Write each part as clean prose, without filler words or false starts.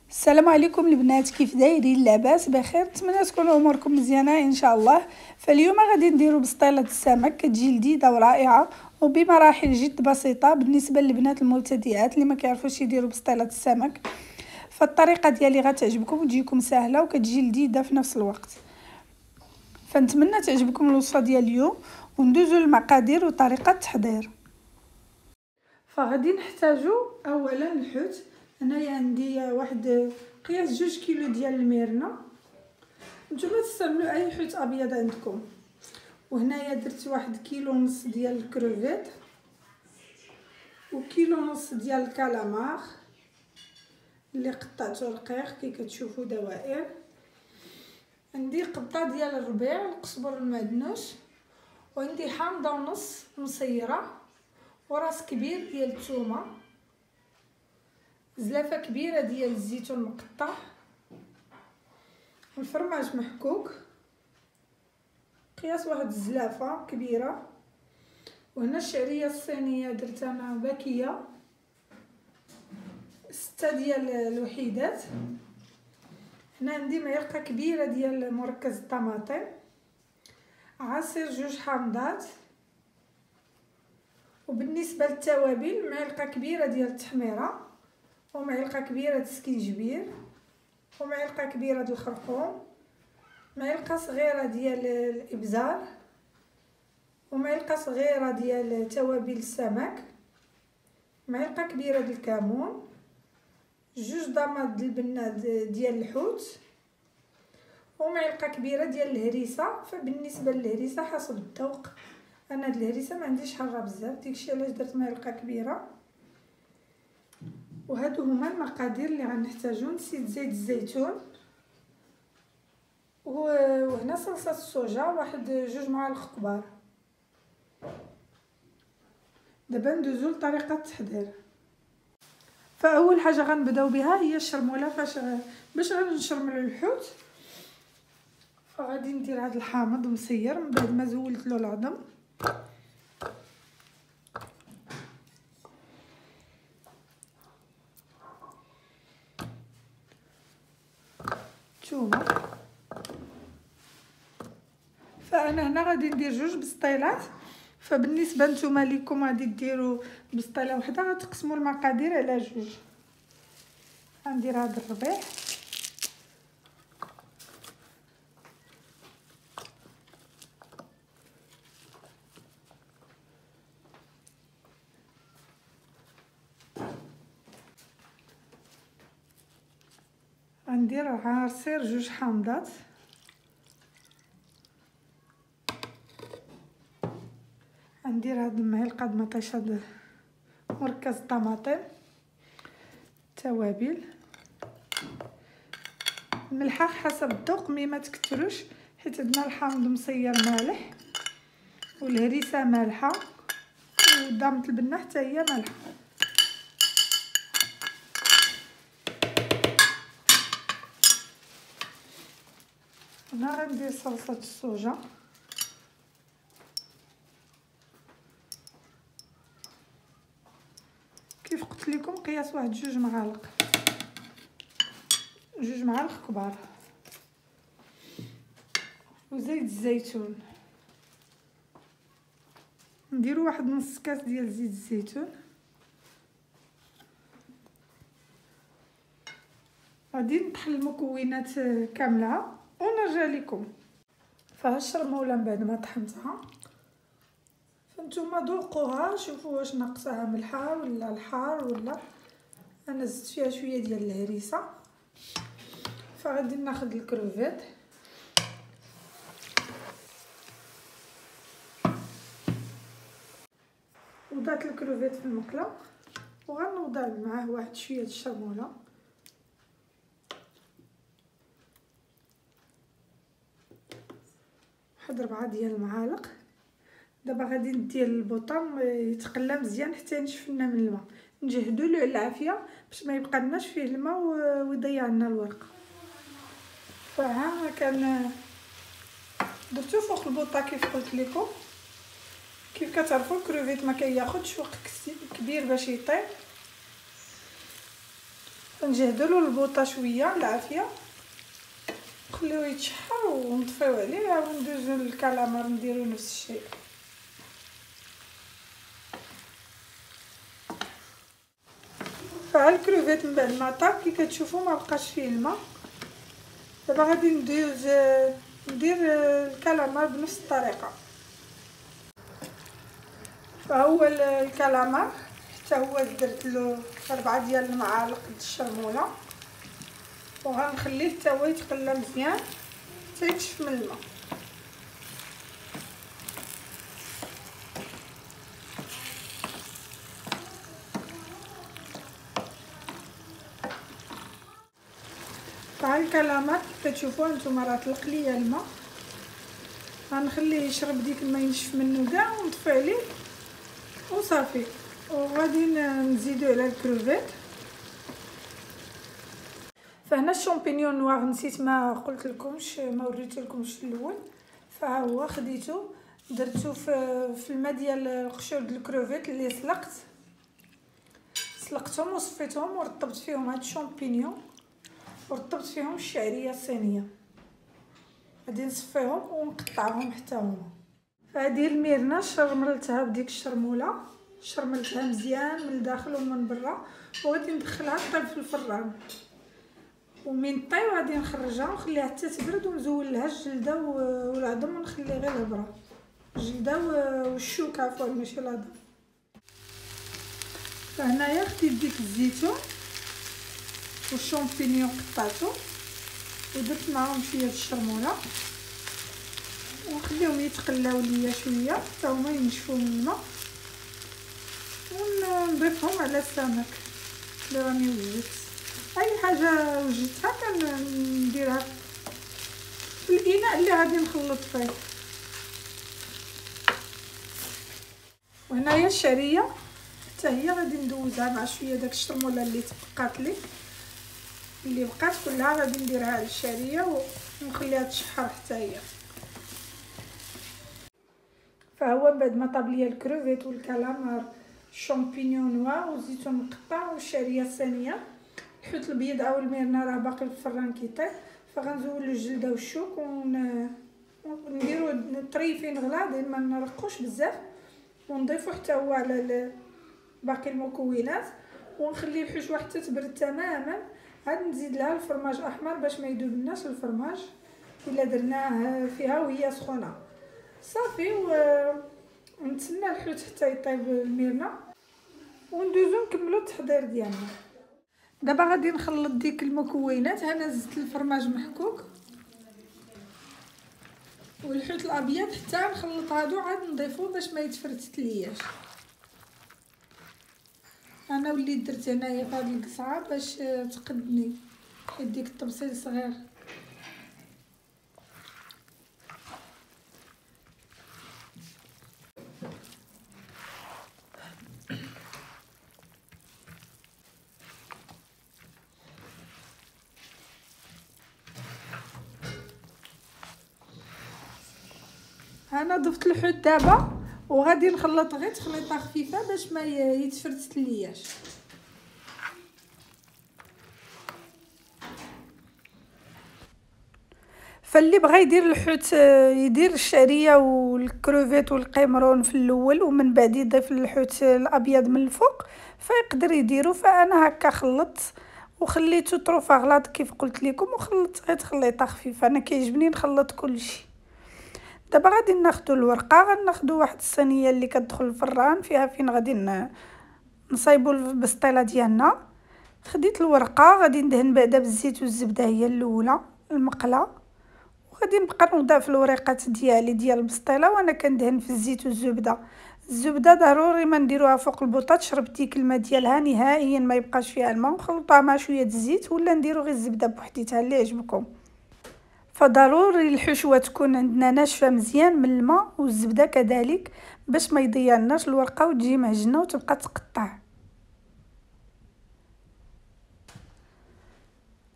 السلام عليكم البنات، كيف دايرين؟ لاباس بخير؟ نتمنى تكونوا اموركم مزيانه ان شاء الله. فاليوم غادي نديروا بسطيله السمك، كتجي لذيذه ورائعه وبمراحل جد بسيطه بالنسبه للبنات المبتدئات اللي ما كيعرفوش يديروا بسطيله السمك. فالطريقه ديالي غتعجبكم وتجيكم سهله وكتجي لذيذه في نفس الوقت. فنتمنى تعجبكم الوصفه ديال اليوم وندوزوا للمقادير وطريقه التحضير. فغادي نحتاجوا اولا الحوت. هنايا عندي واحد قياس 2 كيلو ديال الميرنه، نتوما تستعملوا اي حوت ابيض عندكم. وهنايا درت 1.5 كيلو ديال الكروفيت و1.5 كيلو ديال الكالامار اللي قطعته رقيق كي كتشوفوا دوائر. عندي قبطه ديال الربيع القزبر المعدنوس، وعندي حامضه ونص مصيره، وراس كبير ديال الثومه، زلافه كبيره ديال الزيتون مقطع، الفرماج محكوك قياس واحد الزلافه كبيره. وهنا الشعريه الصينيه درت انا باكيه 6 ديال الوحيدات. هنا عندي معلقه كبيره ديال مركز الطماطم، عصير 2 حامضات. وبالنسبه للتوابل معلقه كبيره ديال التحميره، ومعلقه كبيره السكينجبير، ومعلقه كبيره ديال الخرقوم، معلقه صغيره ديال الابزار، ومعلقه صغيره ديال توابل السمك، معلقه كبيره ديال الكمون، 2 ضماد ديال البنات ديال الحوت، ومعلقه كبيره ديال الهريسه. فبالنسبه للهريسه حسب الذوق، انا هاد الهريسه ما عنديش حاره بزاف، داكشي علاش درت معلقه كبيره. وهادو هما المقادير اللي غنحتاجو. نسيت زيت الزيتون، وهنا صلصه الصوجا واحد 2 معالق كبار. دابا ندوزو لطريقه التحضير. فاول حاجه غنبداو بها هي الشرموله. باش غنشرملو الحوت، فغادي ندير هاد الحامض مصير من بعد ما زولت له العظم. الثومه. فانا هنا غادي ندير 2 بسطيلات. فبالنسبه نتوما ليكم غادي ديروا بسطيله وحده، غتقسموا المقادير على 2. غندير هذا الربيع، غندير عصير 2 حامضات، غندير هاد المعلقه د مطيشه مركز الطماطم، توابل، الملحه حسب الذوق، مي ما تكثروش حيت عندنا الحامض مصير مالح والهريسه مالحه ودامه البنه حتى هي مالحه. هنا غندير صلصه الصوجا، كيف قلت لكم قياس واحد 2 معالق، 2 معالق كبار. وزيت الزيتون، نديرو واحد نص كاس ديال زيت الزيتون. غادي نطحن المكونات كامله ونرجع لكم. فهالشرموله من بعد ما طحنتها، فانتوما ذوقوها شوفوا واش ناقصها ملحه ولا الحار، ولا انا زدت فيها شويه ديال الهريسه. فغادي ناخذ الكروفيت وضعت الكروفيت في المقله، وغنوضع معاه واحد شويه د الشرموله، واحد 4 ديال المعالق. دابا غادي ندير البوطام يتقلى مزيان حتى ينشف لنا من الماء، نجهدوا له العافيه باش ما يبقى لناش فيه الماء ويضيع لنا الورق. فها كان درتو فوق البوطه كيف قلت لكم. كيف كتعرفوا الكروفيت ما كياخذش وقت كبير باش يطيب. نجهدوا له البوطه شويه بالعافيه، نخليوه يتشحر ونطفيو عليه، وندوزو للكالامار نديرو نفس الشيء. فها الكروفيت من بعد ما طاب كي كتشوفوا ما بقاش فيه الماء. دابا غادي ندير الكالامار بنفس الطريقه. فهو الكالامار حتى هو درت له 4 ديال المعالق د الشرموله، وغنخليه حتى هو يتقلى مزيان حتى يكشف من الماء. فها الكالامار كتشوفوه نتوما راه طلق ليا الماء، غنخليه يشرب ديك الماء ينشف منه كاع ونطفي عليه وصافي. وغادي نزيدو على الكروفيت. فهنا الشامبينيون نوار نسيت ما قلت لكمش، ما وريت لكمش الاول. فها هو خديته درتو في الماء ديال القشور د الكروفيت اللي سلقتهم وصفيتهم ورطبت فيهم هاد الشامبينيون ورطبت فيهم الشعريه الصينيه. غادي نصفيهم ونقطعهم حتى هما. فهذه الميرنه شرملتها بديك الشرموله، شرملتها مزيان من الداخل ومن برا، وغادي ندخلها طيب في الفران. ومن طيب غادي نخرجها ونخليها حتى تبرد ونزول لها الجلده والعظم ونخلي غير الهبره، الجلده والشوك عفوا ماشي العظم. فهنايا خديت ديك الزيتون والشامبينيون قطعته ودرت معاهم شويه الشرموله ونخليهم يتقلاو ليا شويه حتى هما ينشفوا من الماء، ونضيفهم على السمك اللي راني وجدت. اي حاجه وجدتها كنديرها في الاناء اللي غادي نخلط فيه. وهنايا الشعريه حتى هي غادي ندوزها مع شويه داك الشرموله اللي تبقات لي، اللي بقات كلها غادي نديرها على الشعريه ونخليها تشحر حتى هي. فهو بعد ما طاب ليا الكروفيت والكالامار الشامبينيون نوار والزيتون مقطع والشعريه الصينيه، الحوت الابيض او الميرنا راه باقي في الفران كيطيب. فغنزولو الجلده والشوك ونديرو طريفين غلاضين ما نرقوش بزاف، ونضيفو حتى هو على باقي المكونات، ونخلي الحشوه حتى تبرد تماما. عاد نزيد لها الفرماج احمر باش ما يذوبناش الفرماج الا درناه فيها وهي سخونه صافي. ونتسنى الحوت حتى يطيب الميرنا وندوزو نكملو التحضير ديالنا. دابا غادي نخلط ديك المكونات. انا زدت الفرماج محكوك والحوت الابيض حتى نخلط هادو عاد نضيفو باش ما يتفرتت لياش. انا وليت درت هنايا في هاد القصعه باش تقدني حيت ديك الطبسيل صغير. انا ضفت الحوت دابا وغادي نخلط غير تخليطه خفيفه باش ما يتفرتت لياش. فاللي بغى يدير الحوت يدير الشعريه والكروفيت والقيمرون في الاول ومن بعد يضيف الحوت الابيض من الفوق فيقدر يديرو. فانا هكا خلطت وخليته طروفه غلاط كيف قلت لكم، وخلطت غير تخليطه خفيفه. انا كيعجبني نخلط كلشي. دابا غادي ناخدو الورقه، غناخدو واحد الصينيه اللي كتدخل الفران فيها فين غادي نصايبو البسطيله ديالنا. خديت الورقه غادي ندهن بعدا بالزيت والزبده هي الاولى المقله، وغادي نبقى نوضع في الوريقات ديالي ديال البسطيله وانا كندهن في الزيت والزبده. الزبده ضروري ما نديروها فوق البوطه تشرب ديك الماء ديالها نهائيا ما يبقاش فيها الماء، ونخلطوها مع شويه الزيت ولا نديرو غير الزبده بوحديتها اللي يعجبكم. فضروري الحشوه تكون عندنا ناشفه مزيان من الماء والزبده كذلك باش ما يضيعناش الورقه وتجي معجنه وتبقى تقطع.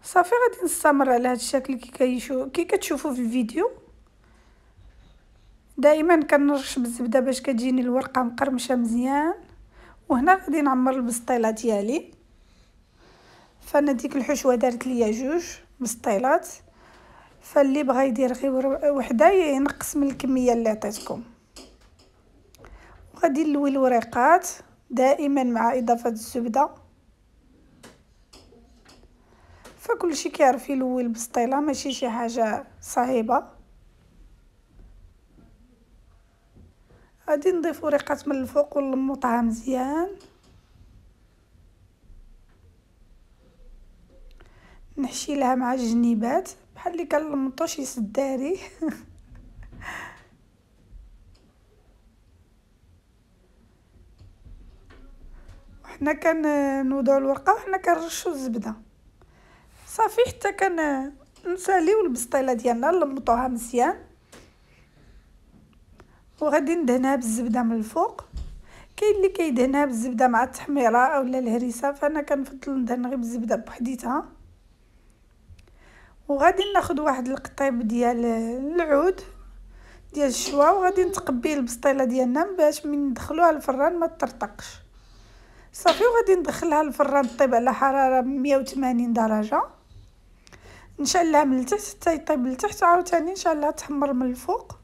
صافي غادي نستمر على هذا الشكل كي كتشوفوا في الفيديو. دائما كنرش بالزبده باش كتجيني الورقه مقرمشه مزيان. وهنا غادي نعمر البسطيله ديالي. فانا ديك الحشوه دارت ليا 2 بسطيلات، فاللي بغى يدير غير وحده ينقص من الكميه اللي عطيتكم. وغادي نلوي الوريقات دائما مع اضافه الزبده، فكل شيء كيعرف يلوي البسطيله ماشي شي حاجه صعيبه. غادي نضيف وريقات من الفوق ونلمطها مزيان، نحشي لها مع الجنيبات بحال اللي كنلمطو شي سداري وحنا كنوضعوا الورقه وحنا كنرشوا الزبده صافي حتى نساليو البسطيله ديالنا نلمطوها مزيان. وغادي ندهنها بالزبده من الفوق. كاين اللي كيدهنها بالزبده مع التحميره اولا الهريسه، فانا كنفضل ندهن غير بالزبده بوحديتها. وغادي ناخذ واحد القطيب ديال العود ديال الشوا، وغادي نتقبي البسطيله ديالنا باش من ندخلوها للفران ما تطرطقش صافي. وغادي ندخلها للفران طيب على حراره 180 درجه، نشعلها من التحت حتى يطيب لتحت، عاوتاني نشعلها تحمر من الفوق.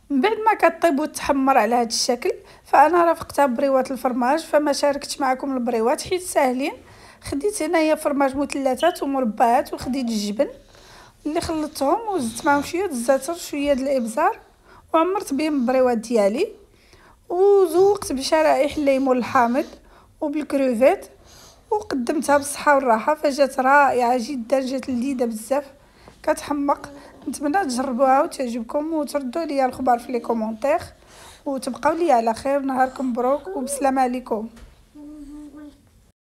من بعد ما كطيب وتحمر على هذا الشكل، فانا رافقتها بريوات الفرماج، فما شاركتش معكم البريوات حيت ساهلين. خديت هنايا فرماج مثلثات ومربعات، وخديت الجبن اللي خلطتهم وزدت معهم شويه الزعتر شويه د الابزار، وعمرت بهم البريوات ديالي، وزوقت بشرائح الليمون الحامض وبالكروفيت، وقدمتها بالصحه والراحه. فجات رائعه جدا، جات لذيذه بزاف كتحمق. نتمنى تجربوها وتعجبكم وتردوا لي الخبر في لي كومونتير، وتبقاو لي على خير. نهاركم مبروك وبسلامه عليكم.